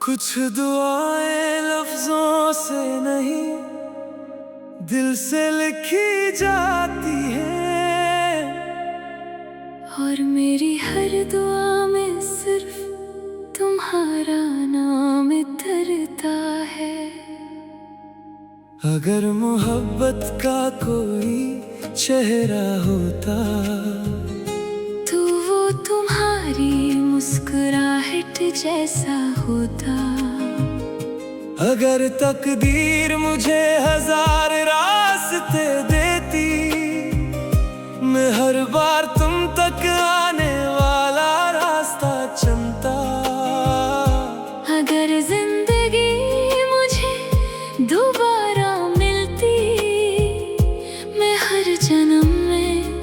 कुछ दुआएं लफ्जों से नहीं दिल से लिखी जाती है, और मेरी हर दुआ में सिर्फ तुम्हारा नाम इतरता है। अगर मोहब्बत का कोई चेहरा होता तो वो तुम्हारी मुस्कुराहट जैसा होता। अगर तकदीर मुझे हजार रास्ते देती, मैं हर बार तुम तक आने वाला रास्ता चुनता। अगर जिंदगी मुझे दोबारा मिलती, मैं हर जन्म में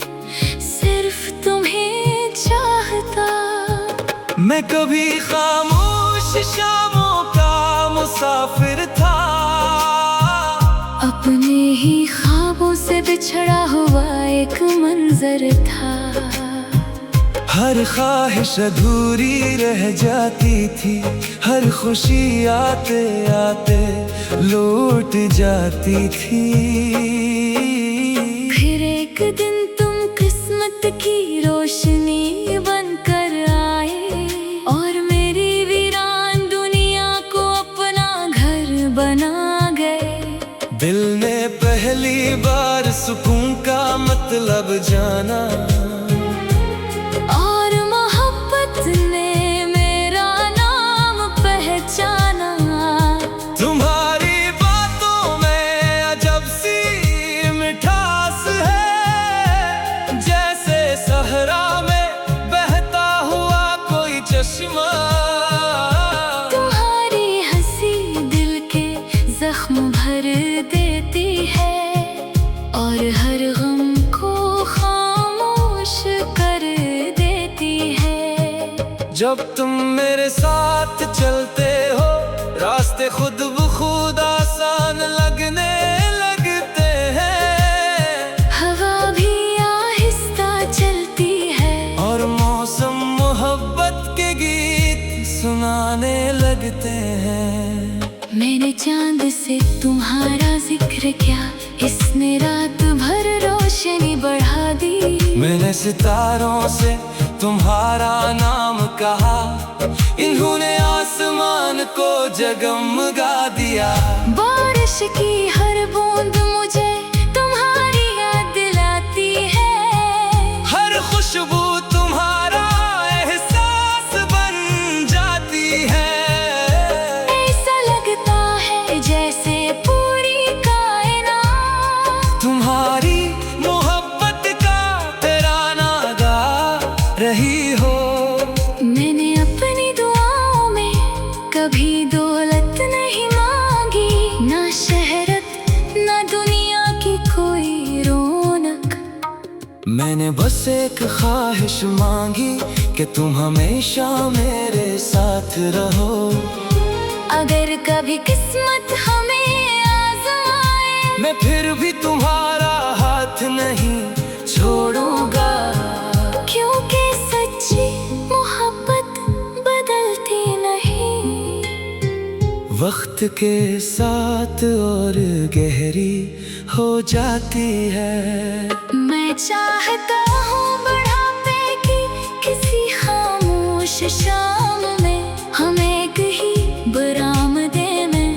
सिर्फ तुम्हें चाहता। मैं कभी खामोश शामों का मुसाफिर था, अपने ही ख्वाबों से बिछड़ा हुआ एक मंजर था। हर ख्वाहिश अधूरी रह जाती थी, हर खुशी आते आते लौट जाती थी। फिर एक दिन तुम किस्मत की रोशनी बनकर आए, और मेरी वीरान दुनिया को अपना घर बना गए। दिल ने पहली बार सुकून का मतलब जाना, और मोहब्बत ने मेरा नाम पहचाना। तुम्हारी बातों में अजब सी मिठास है, जैसे सहरा में बहता हुआ कोई चश्मा। तुम्हारी हंसी दिल के जख्म भर देती है, और हर गम को खामोश कर देती है। जब तुम मेरे साथ चलते हो, रास्ते खुद ब खुद आसान लगने लगते हैं। हवा भी आहिस्ता चलती है, और मौसम मोहब्बत के गीत सुनाने लगते हैं। मैंने चांद से तुम्हारा जिक्र किया, इसने रात भर रोशनी बढ़ा दी। मैंने सितारों से तुम्हारा नाम कहा, इन्होंने आसमान को जगमगा दिया। बारिश की हर बूंद मुझे तुम्हारी याद दिलाती है, हर खुशबू तुम्हारा एहसास बन जाती है। ऐसा लगता है जैसे पूरी कायनात तुम्हारी मोहब्बत का तराना गा रही हो। मैंने अपनी दुआओं में कभी दौलत नहीं मांगी, ना शहरत ना दुनिया की कोई रौनक। मैंने बस एक ख्वाहिश मांगी कि तुम हमेशा मेरे साथ रहो। अगर कभी किस्मत हमें आजमाए, मैं फिर भी तुम्हारा हाथ नहीं छोड़ूंगा, क्योंकि सच्ची मोहब्बत बदलती नहीं। वक्त के साथ और गहरी हो जाती है। मैं चाहता हूँ बुढ़ापे की किसी खामोश शाम में, हम एक ही बरामदे में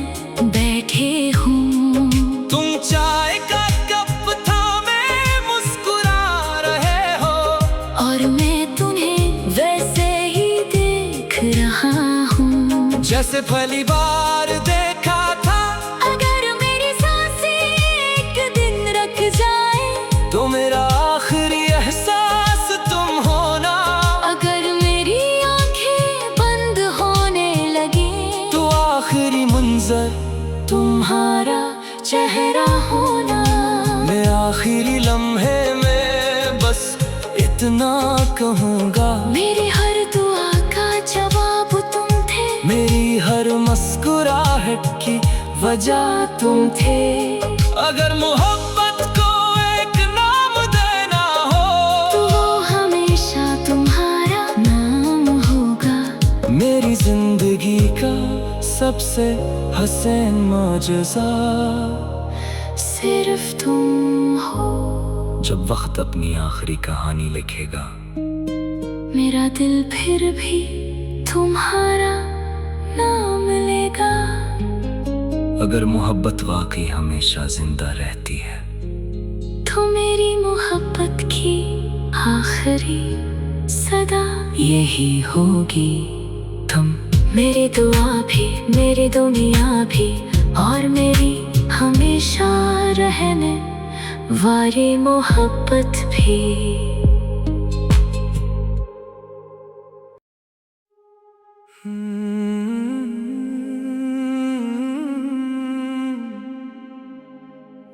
बैठे हूँ। तुम चाय का कप थामे मुस्कुरा रहे हो, और मैं तुम्हें वैसे ही देख रहा हूँ जैसे पहली बार देखा था। अगर मेरी सांसें एक दिन रुक जाए, तो मेरा आखिरी एहसास तुम होना। अगर मेरी आंखें बंद होने लगी, तो आखिरी मंजर तुम्हारा चेहरा होना। मैं आखिरी लम्हे में बस इतना कहूँगा, मेरी हर दुआ का जवाब तुम थे, मेरी हर मुस्कुराहट की वजह तुम थे। अगर मोहब्बत को एक नाम देना हो, तो सबसे हसीन मौजज़ा सिर्फ तुम हो। जब वक्त अपनी आखिरी कहानी लिखेगा, मेरा दिल फिर भी तुम्हारा नाम लेगा। अगर मोहब्बत वाकई हमेशा जिंदा रहती है, तो मेरी मोहब्बत की आखिरी सदा यही होगी। तुम मेरी दुआ भी, मेरी दुनिया भी, और मेरी हमेशा रहने वाली मोहब्बत भी।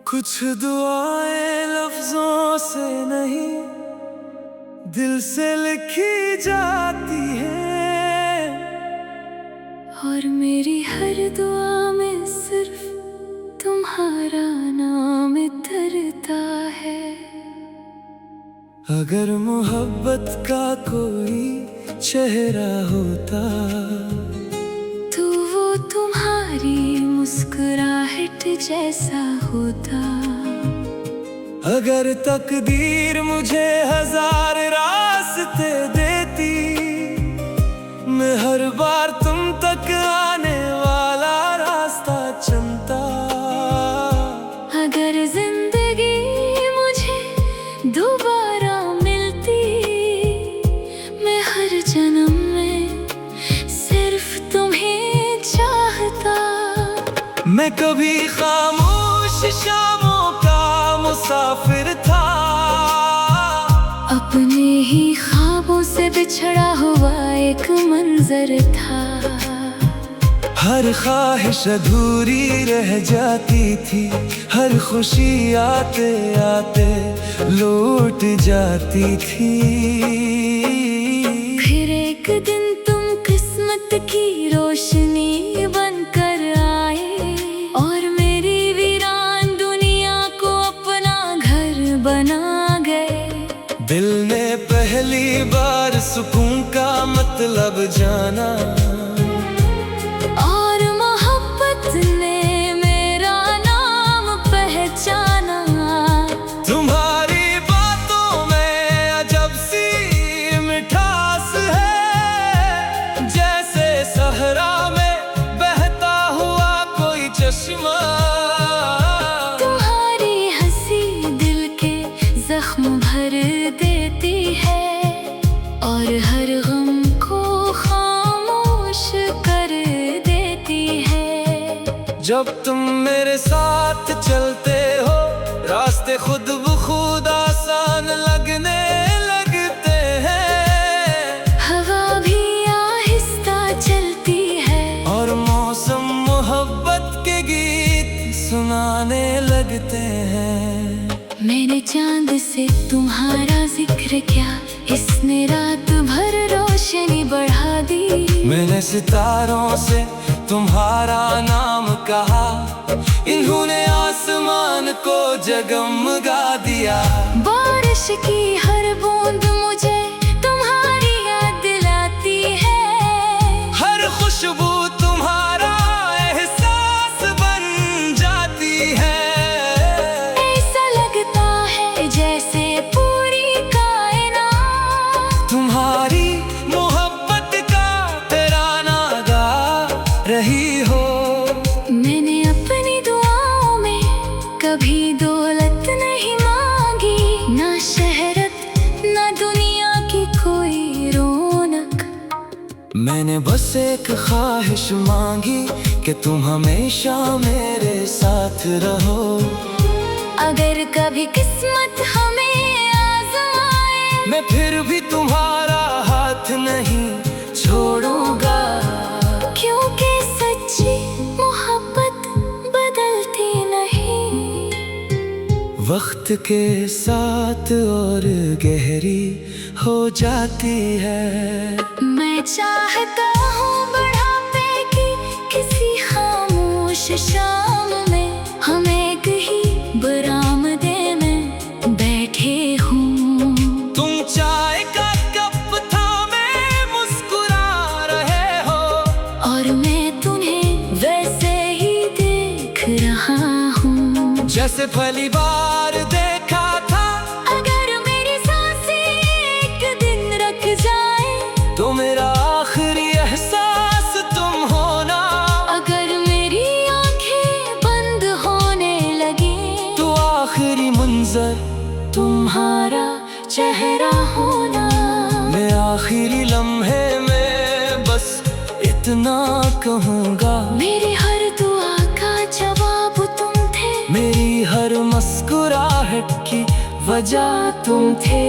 कुछ दुआएं लफ्जों से नहीं, दिल से लिखी जाती है। और मेरी हर दुआ में सिर्फ तुम्हारा नाम तरता है। अगर मोहब्बत का कोई चेहरा होता, तो वो तुम्हारी मुस्कुराहट जैसा होता। अगर तकदीर मुझे 1000 रास्ते देती, मैं हर बार तुम तक आने वाला रास्ता चुनता। अगर जिंदगी मुझे दोबारा मिलती, मैं हर जन्म में सिर्फ तुम्हें चाहता। मैं कभी खामोश शामों का मुसाफिर था, अपने ही ख्वाबों से बिछड़ा हुआ एक मंजर था। हर ख्वाहिश अधूरी रह जाती थी, हर खुशी आते आते लौट जाती थी। फिर एक दिन तुम किस्मत की रोशनी बनकर आए, और मेरी वीरान दुनिया को अपना घर बना गए। दिल ने पहली बार सुकून का मतलब जाना, और मोहब्बत ने मेरा नाम पहचाना। तुम्हारी बातों में अजब सी मिठास है, जैसे सहरा में बहता हुआ कोई चश्मा। तुम्हारी हंसी दिल के जख्म भर देती है, और हर गम को खामोश कर देती है। जब तुम मेरे साथ चलते हो, रास्ते खुद ब खुद आसान लगने लगते हैं। हवा भी आहिस्ता चलती है, और मौसम मोहब्बत के गीत सुनाने लगते हैं। मैंने चांद से तुम्हारा जिक्र किया, इसने रात भर रोशनी बढ़ा दी। मैंने सितारों से तुम्हारा नाम कहा, इन्होंने आसमान को जगमगा दिया। बारिश की हर बूंद मुझे तुम्हारी याद दिलाती है, हर खुशबू तुम्हारा एहसास बन जाती है। ऐसा लगता है जैसे पूरी कायनात तुम्हारी मोहब्बत का तराना गा रही हो। मैंने अपनी दुआओं में कभी दौलत नहीं मांगी, ना शहरत ना दुनिया की कोई रौनक। मैंने बस एक ख्वाहिश मांगी कि तुम हमेशा मेरे साथ रहो। अगर कभी किस्मत हमें आजमाए, मैं फिर भी तुम्हारा हाथ नहीं छोड़ूंगा। क्योंकि सच्ची मोहब्बत बदलती नहीं, वक्त के साथ और गहरी हो जाती है। मैं चाहता हूँ बुढ़ापे की किसी खामोश शाम में, हम एक ही बरामदे में बैठे हूँ। तुम चाय का कप थामे मुस्कुरा रहे हो, और मैं तुम्हें से पहली बार देखा था। अगर मेरी सांसें एक दिन रुक जाए तो मेरा आखिरी एहसास तुम होना। अगर मेरी आंखें बंद होने लगे तो आखिरी मंजर तुम्हारा चेहरा होना। मैं आखिरी लम्हे में बस इतना कहूँगा, मेरी हर दुआ का जवाब तुम थे, मेरी हर मुस्कुराहट की वजह तुम थे।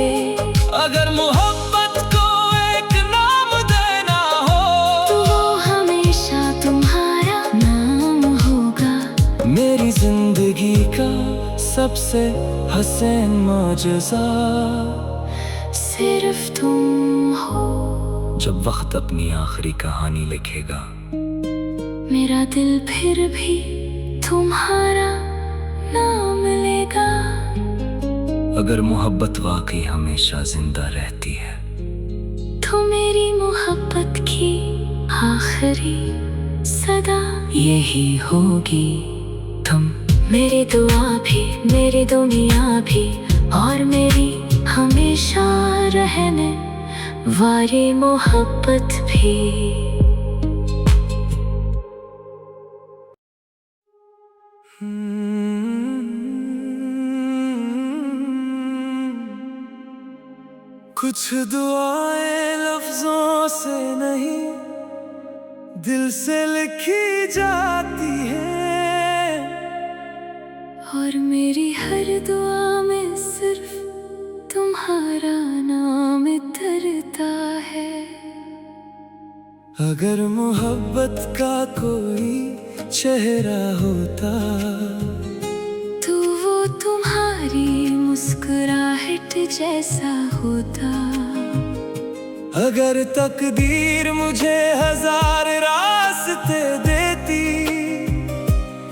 अगर मोहब्बत को एक नाम देना हो तो वो हमेशा तुम्हारा नाम होगा। मेरी जिंदगी का सबसे हसीन मौजज़ा सिर्फ तुम हो। जब वक्त अपनी आखिरी कहानी लिखेगा, मेरा दिल फिर भी तुम्हारा नाम लेगा। अगर मोहब्बत वाकई हमेशा जिंदा रहती है तो मेरी मोहब्बत की आखिरी सदा यही होगी। तुम मेरी दुआ भी, मेरी दुनिया भी, और मेरी हमेशा रहने वाली मोहब्बत भी। कुछ दुआएं लफ्जों से नहीं दिल से लिखी जाती है, और मेरी हर दुआ में सिर्फ तुम्हारा नाम तरता है। अगर मोहब्बत का कोई चेहरा होता तो वो तुम्हारी मुस्कुराहट जैसा होता। अगर तकदीर मुझे 1000 रास्ते देती,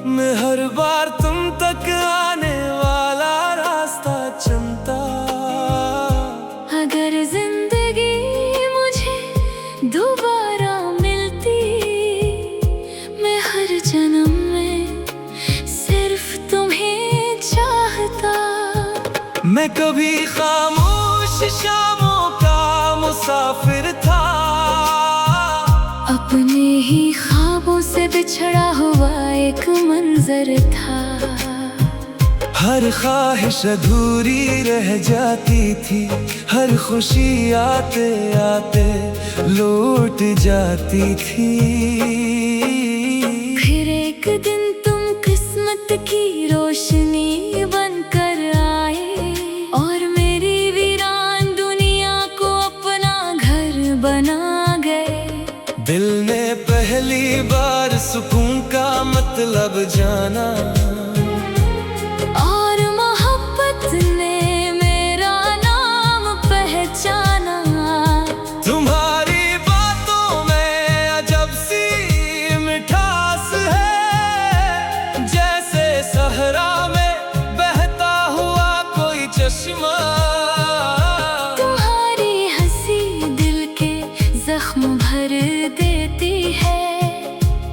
मैं हर बार तुम तक आने वाला रास्ता चुनता। अगर जिंदगी मुझे दोबारा मिलती, मैं हर जन्म में सिर्फ तुम्हें चाहता। मैं कभी खामोश शामों का मुसाफिर था, अपने ही ख्वाबों से बिछड़ा हुआ एक मंजर था। हर ख्वाहिश अधूरी रह जाती थी, हर खुशी आते आते लौट जाती थी। फिर एक दिन तुम किस्मत की रोशनी बनकर आए, और मेरी वीरान दुनिया को अपना घर बना गए। दिल ने पहली बार सुकून का मतलब जाना, और मोहब्बत ने मेरा नाम पहचाना। तुम्हारी बातों में अजब सी मिठास है, जैसे सहरा में बहता हुआ कोई चश्मा। तुम्हारी हंसी दिल के जख्म भर देती है,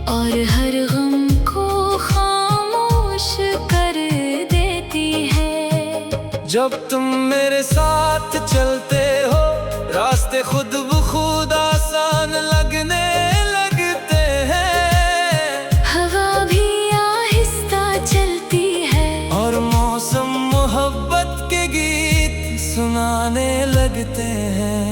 और हर गम को खामोश कर देती है। जब तुम मेरे साथ चलते हो, रास्ते खुद ब खुद आसान लगने लगते हैं। हवा भी आहिस्ता चलती है, और मौसम मोहब्बत के गीत सुनाने लगते हैं।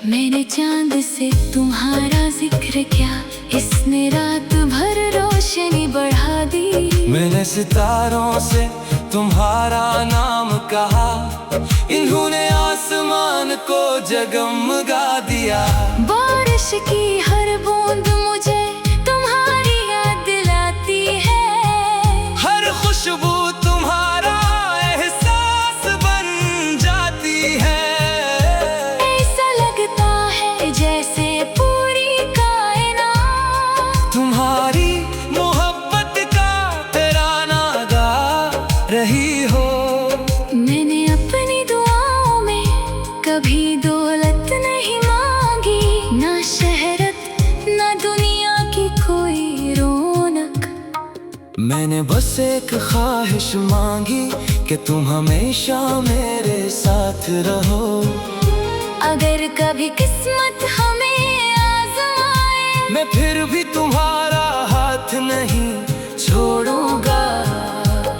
मैंने चांद से तुम्हारा जिक्र किया, इसने रात भर रोशनी बढ़ा दी। मैंने सितारों से तुम्हारा नाम कहा, इन्होंने आसमान को जगमगा दिया। बारिश की हर बूंद मुझे तुम्हारी याद दिलाती है, हर खुशबू तुम्हारा एहसास बन जाती है। ऐसा लगता है जैसे पूरी कायनात तुम्हारी मोहब्बत का तराना गा रही हो। मैंने अपनी दुआओं में कभी दौलत नहीं मांगी, ना शहरत ना दुनिया की कोई रौनक। मैंने बस एक ख्वाहिश मांगी कि तुम हमेशा मेरे साथ रहो। अगर कभी किस्मत हमें आजमाए, मैं फिर भी तुम्हारा हाथ नहीं छोड़ूंगा,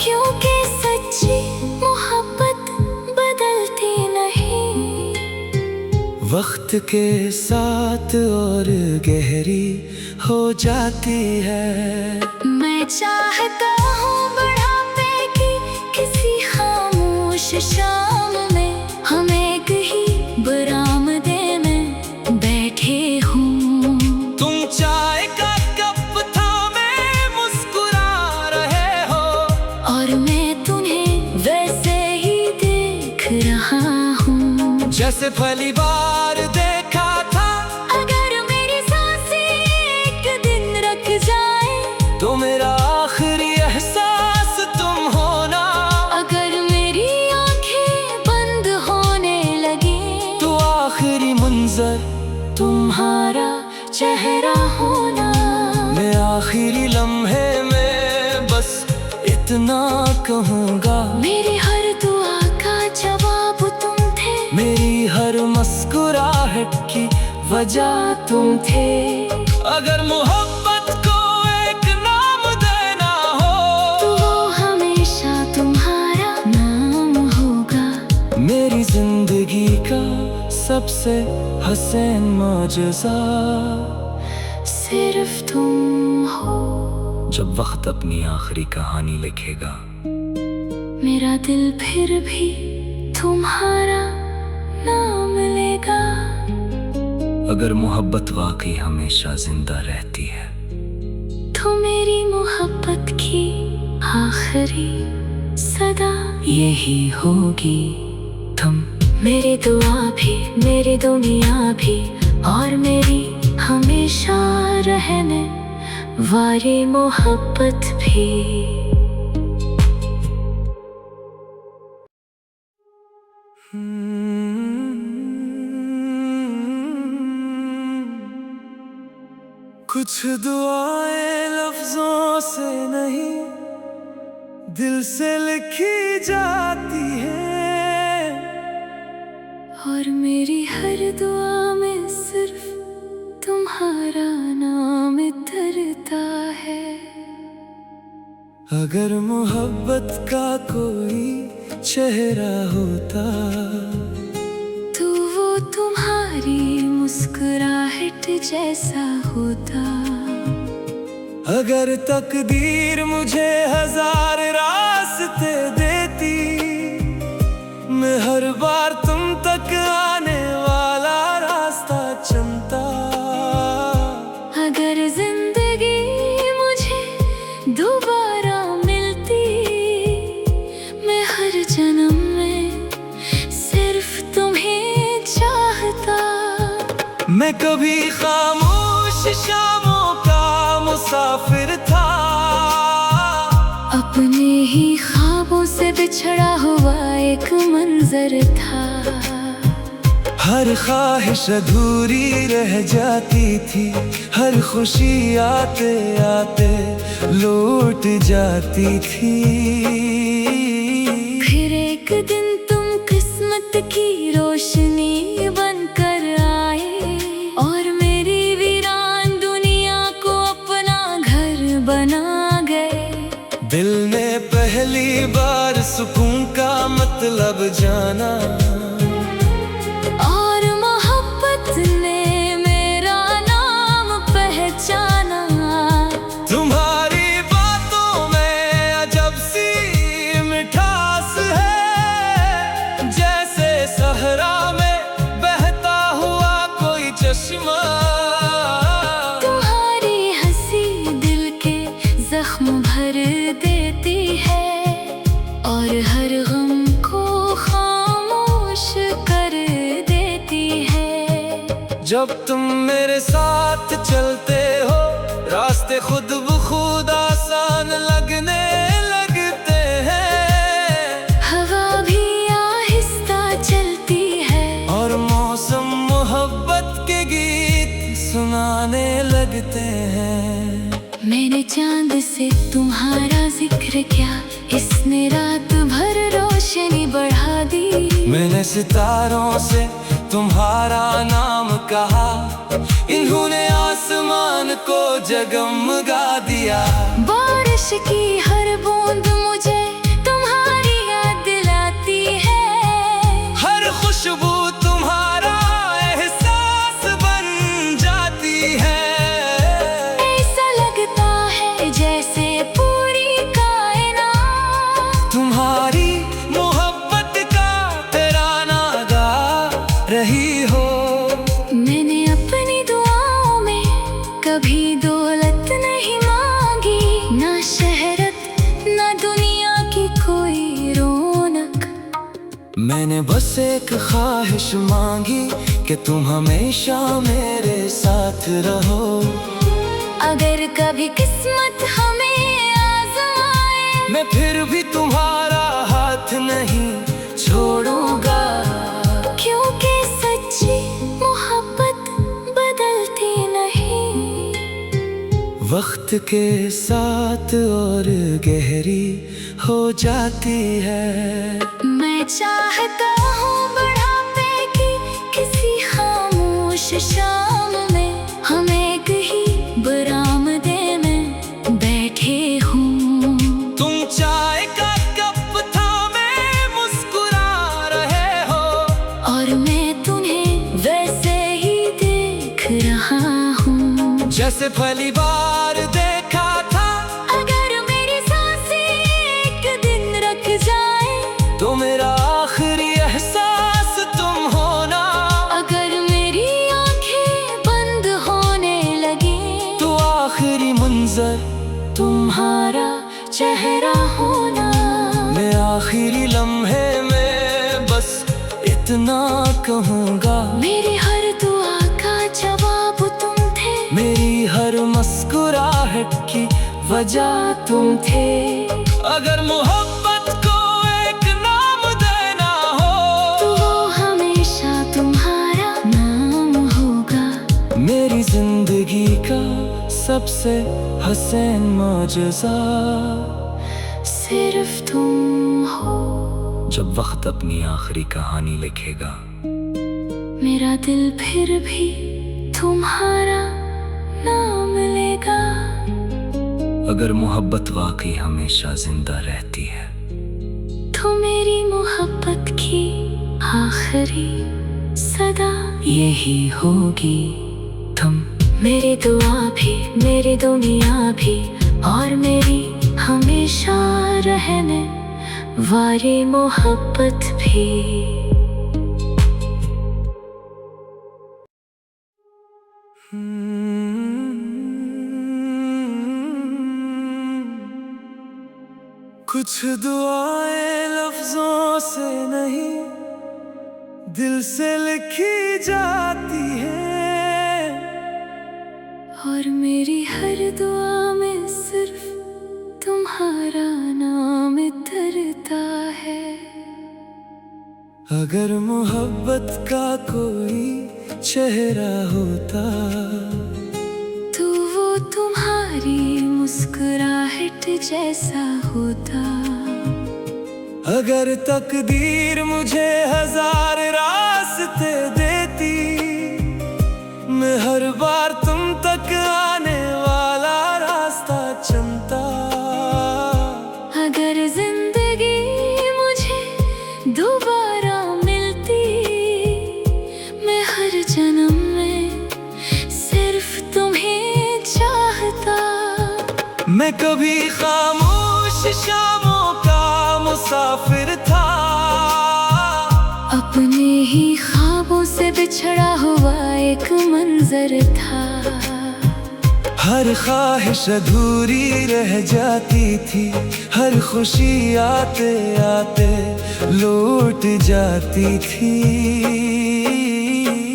क्योंकि सच्ची मोहब्बत बदलती नहीं। वक्त के साथ और गहरी हो जाती है। मैं चाहता हूँ बुढ़ापे की किसी खामोश शाम में, हम एक ही बरामदे में बैठे हूँ। तुम चाय का कप थामे मुस्कुरा रहे हो, और मैं तुम्हें वैसे ही देख रहा हूँ जैसे पहली बार देखा था। अगर मेरी सांसें एक दिन रुक जाए, तो मेरा आखिरी एहसास तुम होना। अगर मेरी आंखें बंद होने लगी, तो आखिरी मंजर तुम्हारा चेहरा होना। मैं आखिरी लम्हे में बस इतना कहूँगा, मेरी हर दुआ का जवाब तुम थे, मेरी हर मुस्कुराहट की वजह तुम थे। अगर मोहब्बत को एक नाम देना हो, तो वो हमेशा तुम्हारा नाम होगा। मेरी जिंदगी का सबसे हसीन मौजज़ा सिर्फ तुम हो। जब वक्त अपनी आखिरी कहानी लिखेगा, मेरा दिल फिर भी तुम्हारा नाम लेगा। अगर मोहब्बत वाकई हमेशा जिंदा रहती है, तो मेरी मोहब्बत की आखिरी सदा यही होगी। तुम मेरी दुआ भी, मेरी दुनिया भी, और मेरी हमेशा रहने वाली मोहब्बत भी। कुछ दुआएं लफ्जों से नहीं, दिल से लिखी जाती है। और मेरी हर दुआ में सिर्फ तुम्हारा नाम तरता है। अगर मोहब्बत का कोई चेहरा होता, तो वो तुम्हारी मुस्कुराहट जैसा होता। अगर तकदीर मुझे 1000 रास्ते देती, मैं हर बार तुम तक आने वाला रास्ता चुनता। अगर जिंदगी मुझे दोबारा मिलती, मैं हर जन्म में सिर्फ तुम्हें चाहता। मैं कभी खामोश शामों का मुसाफिर था, अपने ही ख्वाबों से बिछड़ा हुआ एक मंजर था। हर ख्वाहिश अधूरी रह जाती थी, हर खुशी आते आते लौट जाती थी। फिर एक दिन तुम किस्मत की रोशनी बनकर आए, और मेरी वीरान दुनिया को अपना घर बना गए। दिल ने पहली बार सुकून का मतलब जाना, और मोहब्बत ने मेरा नाम पहचाना। तुम्हारी बातों में अजब सी मिठास है, जैसे सहरा में बहता हुआ कोई चश्मा। तुम्हारी हंसी दिल के जख्म भर देती है, और हर गम को खामोश कर देती है। जब तुम मेरे साथ चलते हो, रास्ते खुद ब खुद आसान लगने लगते हैं। हवा भी आहिस्ता चलती है, और मौसम मोहब्बत के गीत सुनाने लगते हैं। मैंने है चांद से तुम्हारा जिक्र क्या, इसने रात भर रोशनी बढ़ा दी। मैंने सितारों से तुम्हारा नाम कहा, इन्होंने आसमान को जगमगा दिया। बारिश की हर बूंद मुझे तुम्हारी याद दिलाती है, हर खुशबू तुम्हारा एहसास बन जाती है। ऐसा लगता है जैसे पूरी कायनात तुम्हारी मोहब्बत का तराना गा रही हो। मैंने अपनी दुआओं में कभी दौलत नहीं मांगी, ना शहरत ना दुनिया की कोई रौनक। मैंने बस एक ख्वाहिश मांगी कि तुम हमेशा मेरे साथ रहो। अगर कभी किस्मत हमें आजमाए, मैं फिर भी तुम्हारा हाथ नहीं छोड़ूंगा, क्योंकि सच्ची मोहब्बत बदलती नहीं। वक्त के साथ और गहरी हो जाती है। मैं चाहता हूँ बुढ़ापे की किसी खामोश शाम में, हम एक ही बरामदे में बैठे हूँ। तुम चाय का कप थामे मुस्कुरा रहे हो, और मैं तुम्हें वैसे ही देख रहा हूँ जैसे पहली बार देखा था। अगर मेरी सांसें एक दिन रुक जाए, तो मेरा आखिरी एहसास तुम होना। अगर मेरी आंखें बंद होने लगी, तो आखिरी मंजर तुम्हारा चेहरा होना। मैं आखिरी लम्हे में बस इतना कहूँगा, मेरी हर दुआ का जवाब तुम थे, मेरी हर मुस्कुराहट की वजह तुम थे। अगर मोहब्बत को एक नाम देना हो, तो वो हमेशा तुम्हारा नाम होगा। मेरी जिंदगी का सबसे हसीन मौजज़ा सिर्फ तुम हो। जब वक्त अपनी आखिरी कहानी लिखेगा, मेरा दिल फिर भी तुम्हारा नाम लेगा। अगर मोहब्बत वाकई हमेशा जिंदा रहती है, तो मेरी मोहब्बत की आखिरी सदा यही होगी। तुम मेरी दुआ भी, मेरी दुनिया भी, और मेरी हमेशा रहने वाली मोहब्बत भी। कुछ दुआएं लफ्जों से नहीं, दिल से लिखी जाती है। और मेरी हर दुआ में सिर्फ तुम्हारा नाम तरता है। अगर मोहब्बत का कोई चेहरा होता, तो वो तुम्हारी मुस्कुराहट जैसा होता। अगर तकदीर मुझे 1000 रास्ते देती, मैं हर बार तुम तक आने वाला रास्ता चुनता। अगर जिंदगी मुझे दोबारा मिलती, मैं हर जन्म में सिर्फ तुम्हें चाहता। मैं कभी खामोश शामों का मुसाफिर था, अपने ही ख्वाबों से बिछड़ा हुआ एक मंजर था। हर ख्वाहिश अधूरी रह जाती थी, हर खुशी आते आते लौट जाती थी।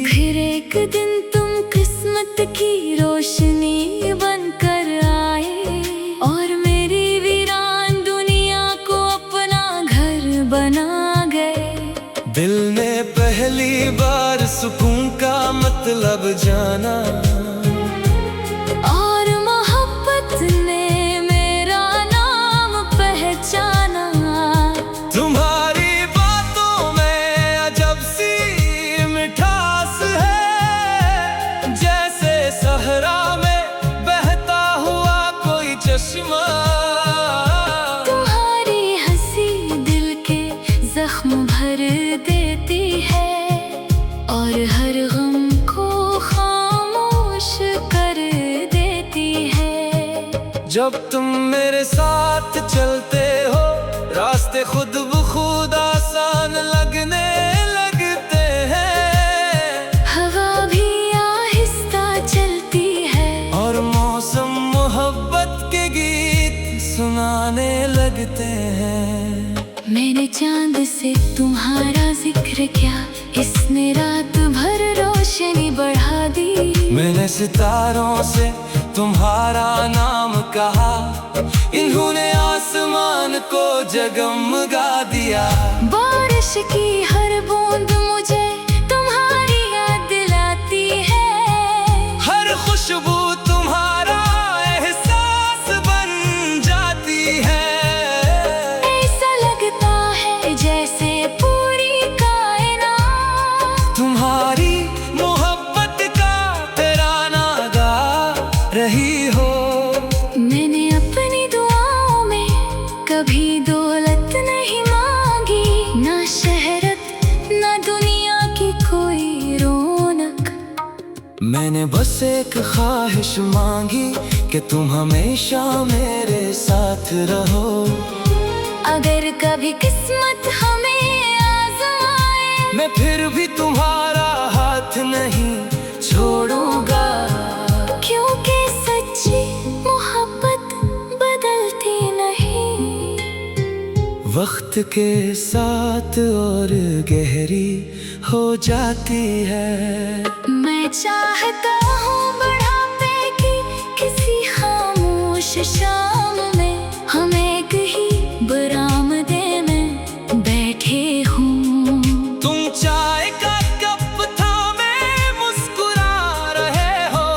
फिर एक दिन तुम किस्मत की रोशनी बनकर आए, और मेरी वीरान दुनिया को अपना घर बना गए। दिल ने पहली बार सुकून का मतलब जाना, और मोहब्बत ने जब तुम मेरे साथ चलते हो रास्ते खुद ब खुद आसान लगने लगते हैं। हवा भी आहिस्ता चलती है और मौसम मोहब्बत के गीत सुनाने लगते हैं। मैंने चांद से तुम्हारा जिक्र किया, इसने रात भर रोशनी बढ़ा दी। मैंने सितारों से तुम्हारा नाम कहा, इन्होंने आसमान को जगमगा दिया। बारिश की हर बूंद मुझे तुम्हारी याद दिलाती है। हर खुशबू तुम्हारा एहसास बन जाती है। ऐसा लगता है जैसे पूरी कायनात तुम्हारी मोहब्बत का तराना गा रही हो। मैंने अपनी दुआओं में कभी दौलत नहीं मांगी, ना शहरत ना दुनिया की कोई रौनक। मैंने बस एक ख्वाहिश मांगी कि तुम हमेशा मेरे साथ रहो। अगर कभी किस्मत हमें आजमाए, मैं फिर भी तुम्हारा हाथ नहीं छोड़ूंगा। क्योंकि सच्ची मोहब्बत बदलती नहीं। वक्त के साथ और गहरी हो जाती है। मैं चाहता हूँ बुढ़ापे की किसी खामोश शाम में, हम एक ही बरामदे में बैठे हूँ। तुम चाय का कप थामे मुस्कुरा रहे हो,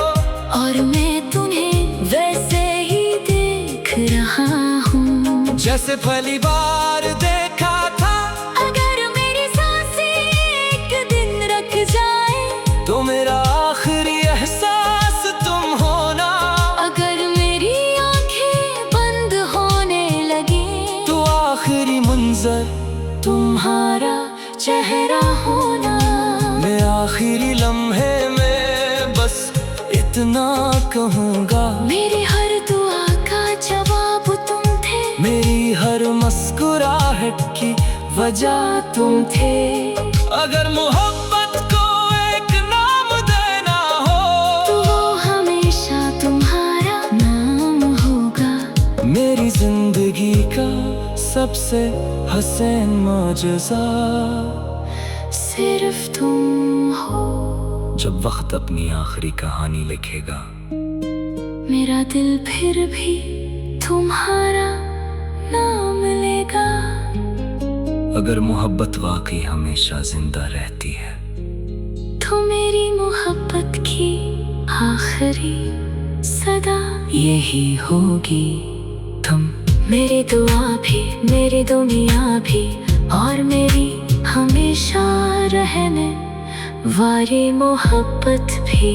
और मैं तुम्हें वैसे ही देख रहा हूँ जैसे पहली बार देखा था। अगर मेरी सांसें एक दिन रुक जाए, तो मेरा आखिरी एहसास तुम होना। अगर मेरी आंखें बंद होने लगी, तो आखिरी मंजर तुम्हारा चेहरा होना। मैं आखिरी लम्हे में बस इतना कहूँगा। मेरी हर दुआ का जवाब तुम थे, मेरी हर मुस्कुराहट की वजह तुम थे। अगर मोहब्बत को एक नाम देना हो, तो वो हमेशा तुम्हारा नाम होगा। मेरी जिंदगी का सबसे हसीन मौजज़ा सिर्फ तुम हो। जब वक्त अपनी आखिरी कहानी लिखेगा, मेरा दिल फिर भी तुम्हारा नाम लेगा। अगर मोहब्बत वाकई हमेशा जिंदा रहती है, तो मेरी मोहब्बत की आखिरी सदा यही होगी। तुम मेरी दुआ भी, मेरी दुनिया भी, और मेरी हमेशा रहने वाली मोहब्बत भी।